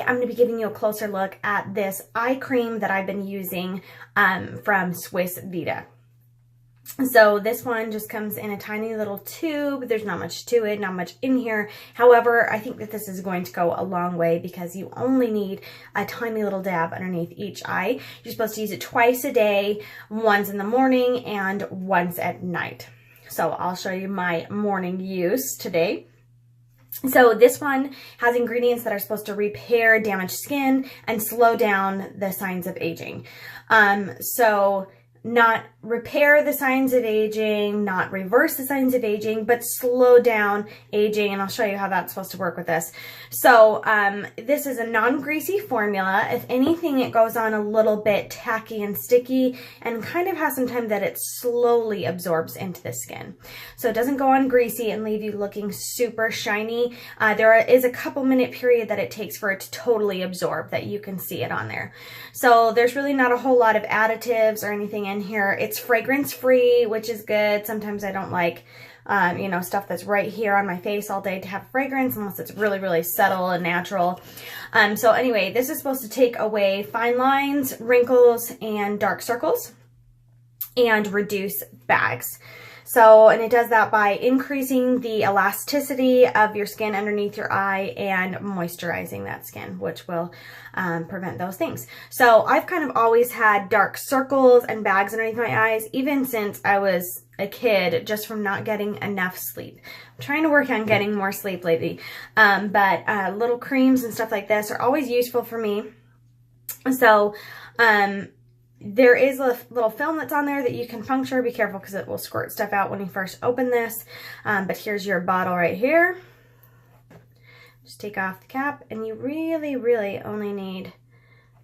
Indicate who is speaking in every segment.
Speaker 1: I'm going to be giving you a closer look at this eye cream that I've been using from Swissvita. So this one just comes in a tiny little tube. There's not much to it, not much in here. However, I think that this is going to go a long way because you only need a tiny little dab underneath each eye. You're supposed to use it twice a day, once in the morning and once at night. So I'll show you my morning use today. So this one has ingredients that are supposed to repair damaged skin and slow down the signs of aging. So not repair the signs of aging, not reverse the signs of aging, but slow down aging, and I'll show you how that's supposed to work with this. So this is a non-greasy formula. If anything, it goes on a little bit tacky and sticky and kind of has some time that it slowly absorbs into the skin. So it doesn't go on greasy and leave you looking super shiny. There is a couple minute period that it takes for it to totally absorb, that you can see it on there. So there's really not a whole lot of additives or anything in here. It's fragrance free, which is good. Sometimes I don't like, you know, stuff that's right here on my face all day to have fragrance unless it's really, really subtle and natural. So anyway, this is supposed to take away fine lines, wrinkles, and dark circles and reduce bags. So, and it does that by increasing the elasticity of your skin underneath your eye and moisturizing that skin, which will prevent those things. So I've kind of always had dark circles and bags underneath my eyes, even since I was a kid, just from not getting enough sleep. I'm trying to work on getting more sleep lately. But little creams and stuff like this are always useful for me. So, there is a little film that's on there that you can puncture. Be careful because it will squirt stuff out when you first open this. But here's your bottle right here. Just take off the cap, and you really, really only need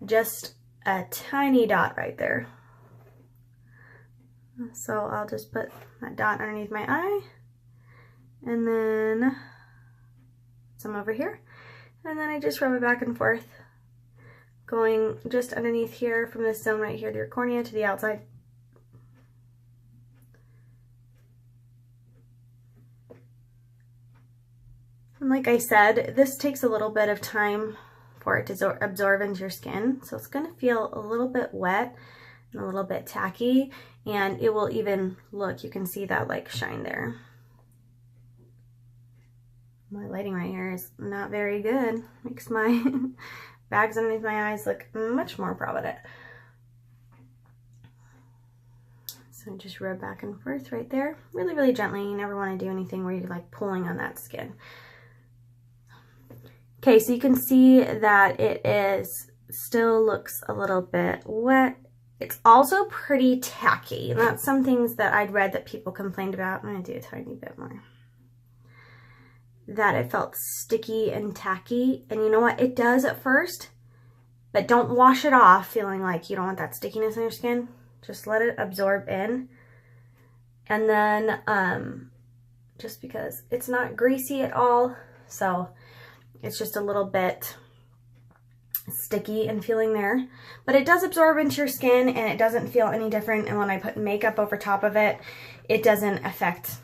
Speaker 1: just a tiny dot right there. So I'll just put that dot underneath my eye, and then some over here. And then I just rub it back and forth, going just underneath here from this zone right here to your cornea to the outside. And like I said, this takes a little bit of time for it to absorb into your skin. So it's gonna feel a little bit wet and a little bit tacky, and it will even look, you can see that like shine there. My lighting right here is not very good. Makes my bags underneath my eyes look much more prominent. So just rub back and forth right there. Really, really gently. You never want to do anything where you're like pulling on that skin. Okay, so you can see that it is still looks a little bit wet. It's also pretty tacky. And that's some things that I'd read that people complained about. I'm going to do a tiny bit more. That it felt sticky and tacky. And you know what? It does at first, but don't wash it off feeling like you don't want that stickiness in your skin. Just let it absorb in. And then, just because it's not greasy at all, so it's just a little bit sticky and feeling there. But it does absorb into your skin, and it doesn't feel any different. And when I put makeup over top of it, it doesn't affect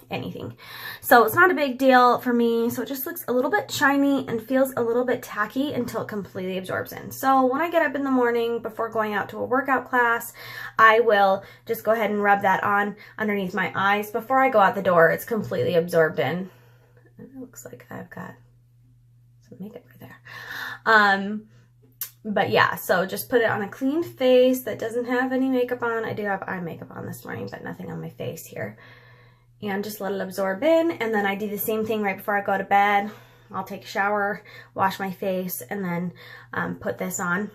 Speaker 1: anything. So it's not a big deal for me. So it just looks a little bit shiny and feels a little bit tacky until it completely absorbs in. So when I get up in the morning before going out to a workout class, I will just go ahead and rub that on underneath my eyes. Before I go out the door, it's completely absorbed in. It looks like I've got some makeup right there. But yeah, so just put it on a clean face that doesn't have any makeup on. I do have eye makeup on this morning, but nothing on my face here. And just let it absorb in, and then I do the same thing right before I go to bed. I'll take a shower, wash my face, and then put this on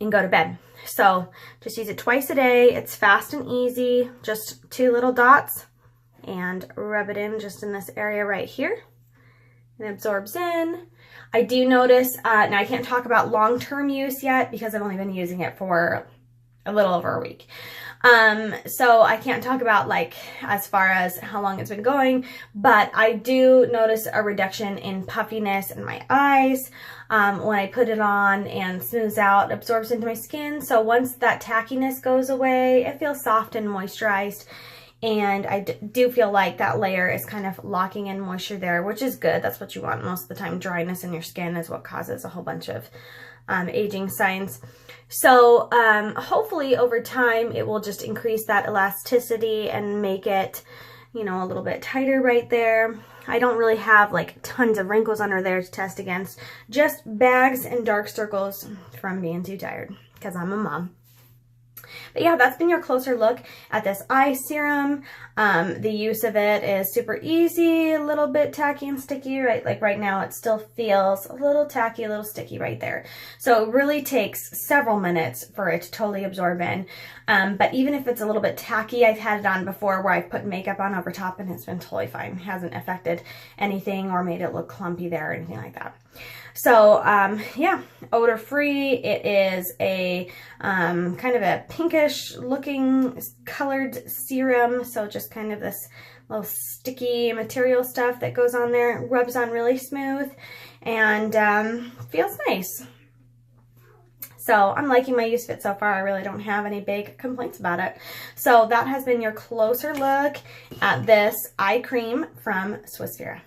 Speaker 1: and go to bed. So just use it twice a day. It's fast and easy, just 2 little dots, and rub it in just in this area right here. It absorbs in. I do notice, now I can't talk about long-term use yet because I've only been using it for a little over a week. So I can't talk about like as far as how long it's been going, but I do notice a reduction in puffiness in my eyes when I put it on, and smooths out, absorbs into my skin. So once that tackiness goes away, it feels soft and moisturized, And I do feel like that layer is kind of locking in moisture there, which is good. That's what you want most of the time. Dryness in your skin is what causes a whole bunch of aging signs. So hopefully over time it will just increase that elasticity and make it, you know, a little bit tighter right there. I don't really have like tons of wrinkles under there to test against, just bags and dark circles from being too tired because I'm a mom. But yeah, that's been your closer look at this eye serum. The use of it is super easy, a little bit tacky and sticky, right? Like right now it still feels a little tacky, a little sticky right there. So it really takes several minutes for it to totally absorb in. But even if it's a little bit tacky, I've had it on before where I've put makeup on over top and it's been totally fine. It hasn't affected anything or made it look clumpy there or anything like that. So yeah, odor free. It is a kind of a pinkish looking colored serum. So just kind of this little sticky material stuff that goes on there. It rubs on really smooth and feels nice. So I'm liking my use of it so far. I really don't have any big complaints about it. So that has been your closer look at this eye cream from Swissvita.